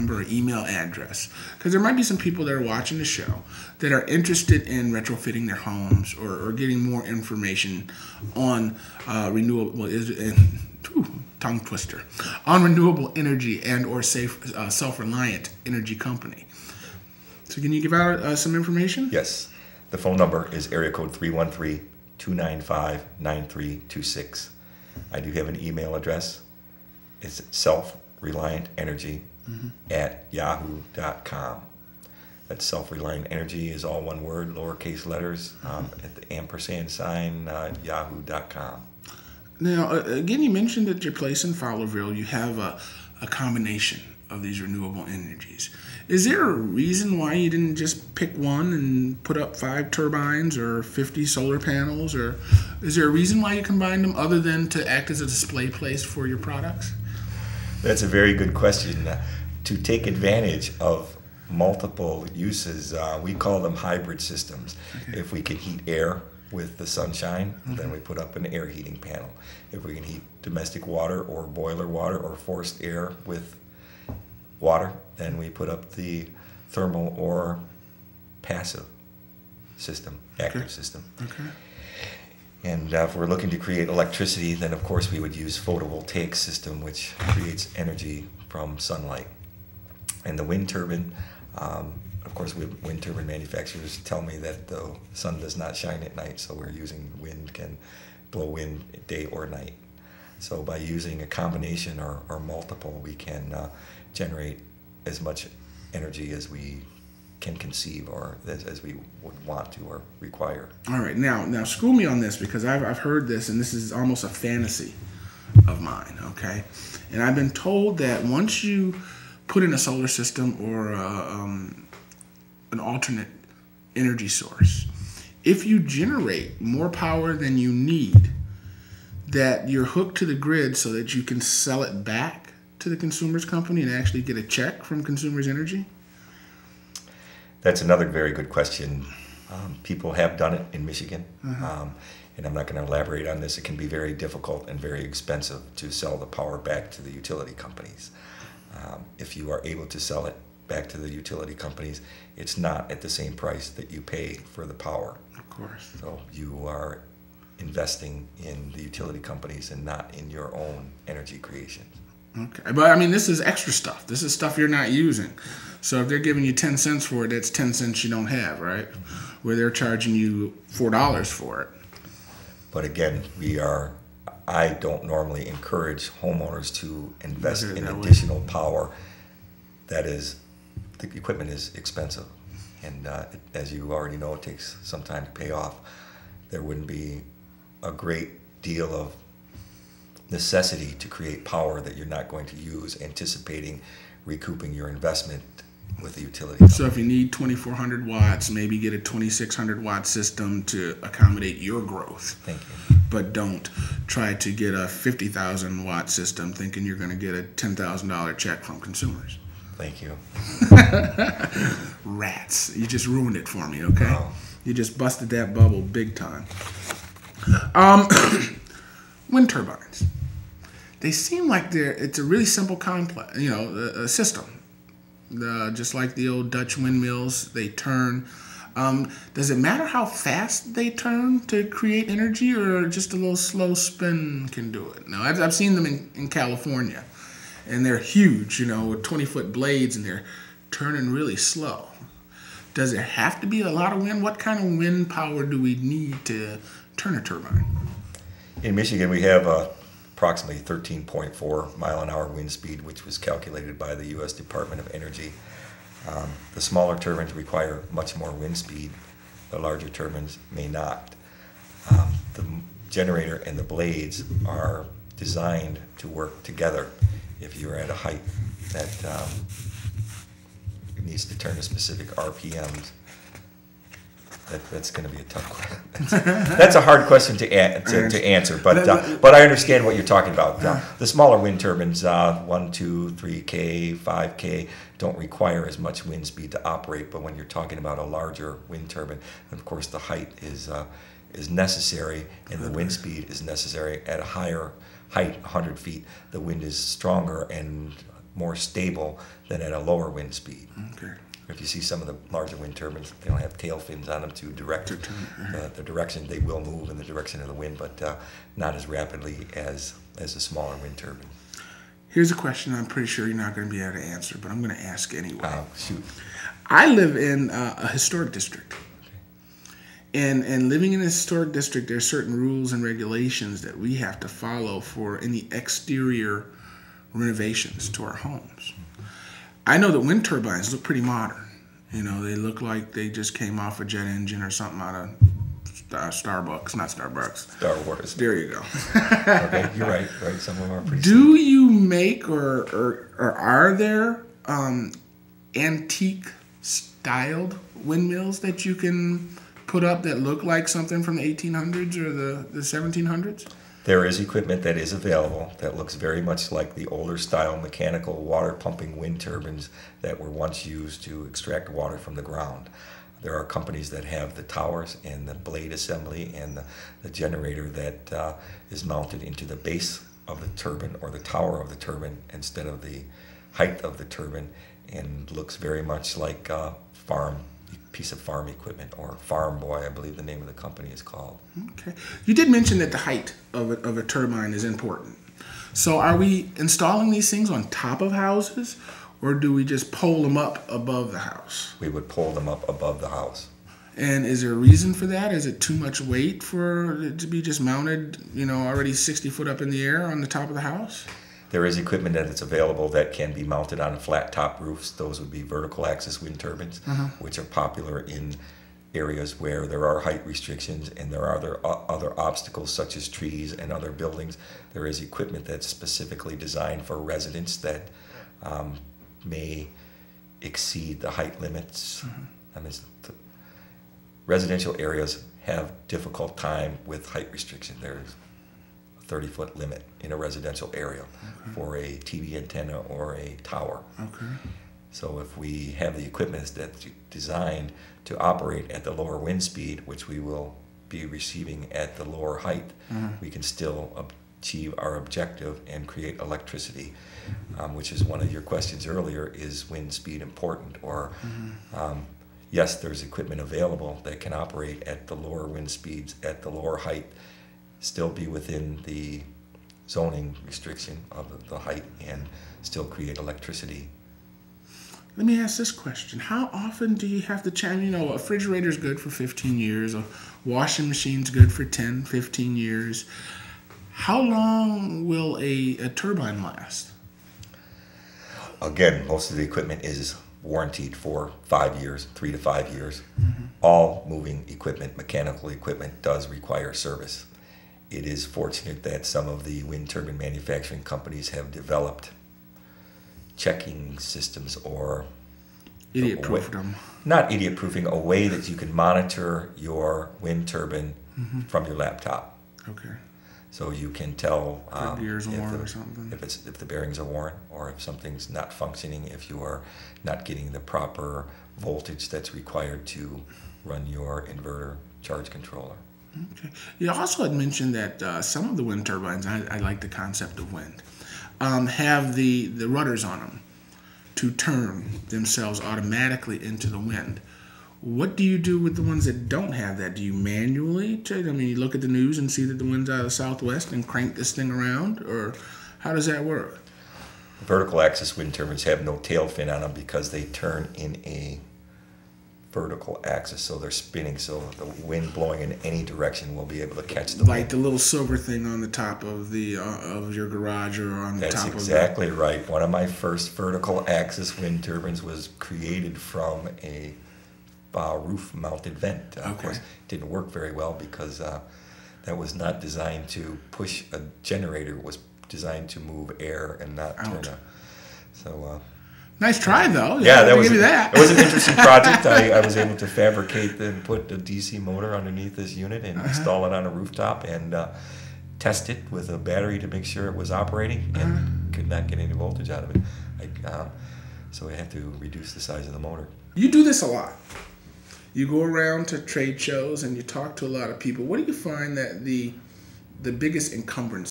number or email address? Because there might be some people that are watching the show that are interested in retrofitting their homes or getting more information on renewable tongue twister on renewable energy and or self-reliant energy company. So can you give out some information? Yes. The phone number is area code 313-295-9326. I do have an email address. It's selfreliantenergy@yahoo.com. That's Self-Reliant Energy is all one word, lowercase letters, at the ampersand sign, yahoo.com. Now, again, you mentioned at your place in Fowlerville, you have a combination of these renewable energies. Is there a reason why you didn't just pick one and put up 5 turbines or 50 solar panels? Or is there a reason why you combined them other than to act as a display place for your products? That's a very good question. To take advantage of multiple uses, we call them hybrid systems. Okay. If we can heat air with the sunshine, then we put up an air heating panel. If we can heat domestic water or boiler water or forced air with water, then we put up the thermal or passive system, active system. Okay. And if we're looking to create electricity, then of course we would use photovoltaic system, which creates energy from sunlight. And the wind turbine, of course, wind turbine manufacturers tell me that the sun does not shine at night, so we're using wind, can blow wind day or night. So by using a combination or multiple, we can generate as much energy as we can conceive or as we would want to or require. All right, now school me on this, because I've heard this, and this is almost a fantasy of mine, okay? And I've been told that once you put in a solar system or an alternate energy source, if you generate more power than you need, that you're hooked to the grid so that you can sell it back to the consumer's company and actually get a check from Consumers Energy? That's another very good question. People have done it in Michigan, and I'm not going to elaborate on this. It can be very difficult and very expensive to sell the power back to the utility companies. If you are able to sell it back to the utility companies, it's not at the same price that you pay for the power. Of course. So you are investing in the utility companies and not in your own energy creation. Okay, but I mean, this is extra stuff. This is stuff you're not using. So if they're giving you 10 cents for it, that's 10 cents you don't have, right? Where they're charging you $4 for it. But again, I don't normally encourage homeowners to invest in additional power. That is, the equipment is expensive. And as you already know, it takes some time to pay off. There wouldn't be a great deal of necessity to create power that you're not going to use, anticipating recouping your investment with the utility. So if you need 2,400 watts, maybe get a 2,600 watt system to accommodate your growth. Thank you. But don't try to get a 50,000 watt system thinking you're going to get a $10,000 check from Consumers. Thank you. Rats. You just ruined it for me, okay? Oh. You just busted that bubble big time. Wind turbines. They seem like it's a really simple complex, a system. Just like the old Dutch windmills, they turn. Does it matter how fast they turn to create energy, or just a little slow spin can do it? Now, I've seen them in California, and they're huge, with 20-foot blades, and they're turning really slow. Does it have to be a lot of wind? What kind of wind power do we need to turn a turbine? In Michigan, we have approximately 13.4 mile-an-hour wind speed, which was calculated by the U.S. Department of Energy. The smaller turbines require much more wind speed. The larger turbines may not. The generator and the blades are designed to work together. If you're at a height that needs to turn to specific RPMs, that's going to be a tough question. That's a hard question to answer, but I understand what you're talking about. The smaller wind turbines, 1, 2, 3K, 5K, don't require as much wind speed to operate. But when you're talking about a larger wind turbine, of course, the height is necessary, and the wind speed is necessary. At a higher height, 100 feet, the wind is stronger, and more stable than at a lower wind speed. Okay. If you see some of the larger wind turbines, they don't have tail fins on them to direct the direction. They will move in the direction of the wind, but not as rapidly as a smaller wind turbine. Here's a question I'm pretty sure you're not going to be able to answer, but I'm going to ask anyway. Shoot. I live in a historic district. And living in a historic district, there are certain rules and regulations that we have to follow for any exterior renovations to our homes. I know that wind turbines look pretty modern. You know, they look like they just came off a jet engine or something out of Starbucks, not Starbucks. Star Wars. There you go. Okay, you're right. Right, some of them are pretty. Do you make or are there antique styled windmills that you can put up that look like something from the 1800s or the 1700s? There is equipment that is available that looks very much like the older style mechanical water pumping wind turbines that were once used to extract water from the ground. There are companies that have the towers and the blade assembly and the generator that is mounted into the base of the turbine or the tower of the turbine instead of the height of the turbine, and looks very much like a piece of farm equipment, or Farm Boy, I believe the name of the company is called. Okay. You did mention that the height of a turbine is important. So are we installing these things on top of houses, or do we just pole them up above the house? We would pole them up above the house. And is there a reason for that? Is it too much weight for it to be just mounted, already 60 foot up in the air on the top of the house? There is equipment that is available that can be mounted on flat top roofs. Those would be vertical axis wind turbines, which are popular in areas where there are height restrictions and there are other obstacles such as trees and other buildings. There is equipment that's specifically designed for residents that may exceed the height limits. I mean, residential areas have difficult time with height restriction. There's 30-foot limit in a residential area for a TV antenna or a tower. Okay. So if we have the equipment that's designed to operate at the lower wind speed, which we will be receiving at the lower height, we can still achieve our objective and create electricity, which is one of your questions earlier, is wind speed important? Or yes, there's equipment available that can operate at the lower wind speeds, at the lower height, still be within the zoning restriction of the height and still create electricity. Let me ask this question. How often do you have to change? A refrigerator's good for 15 years. A washing machine's good for 10, 15 years. How long will a turbine last? Again, most of the equipment is warranted for 5 years, 3 to 5 years. All moving equipment, mechanical equipment, does require service. It is fortunate that some of the wind turbine manufacturing companies have developed checking systems or idiot-proof them. Not idiot-proofing, a way that you can monitor your wind turbine from your laptop. Okay. So you can tell gears worn or something. If the bearings are worn, or if something's not functioning, if you are not getting the proper voltage that's required to run your inverter charge controller. Okay. You also had mentioned that some of the wind turbines, I like the concept of wind, have the rudders on them to turn themselves automatically into the wind. What do you do with the ones that don't have that? Do you manually check? I mean, you look at the news and see that the wind's out of the southwest and crank this thing around, or how does that work? Vertical axis wind turbines have no tail fin on them because they turn in a vertical axis, so they're spinning, so the wind blowing in any direction will be able to catch the wind. The little silver thing on the top of the of your garage or on the top of. That's exactly right. One of my first vertical axis wind turbines was created from a roof-mounted vent. Of course, it didn't work very well because that was not designed to push a generator. It was designed to move air and not turn a. So. Nice try, though. Yeah, that was an interesting project. I was able to fabricate and put a DC motor underneath this unit and install it on a rooftop and test it with a battery to make sure it was operating, and could not get any voltage out of it. So I had to reduce the size of the motor. You do this a lot. You go around to trade shows and you talk to a lot of people. What do you find that the biggest encumbrance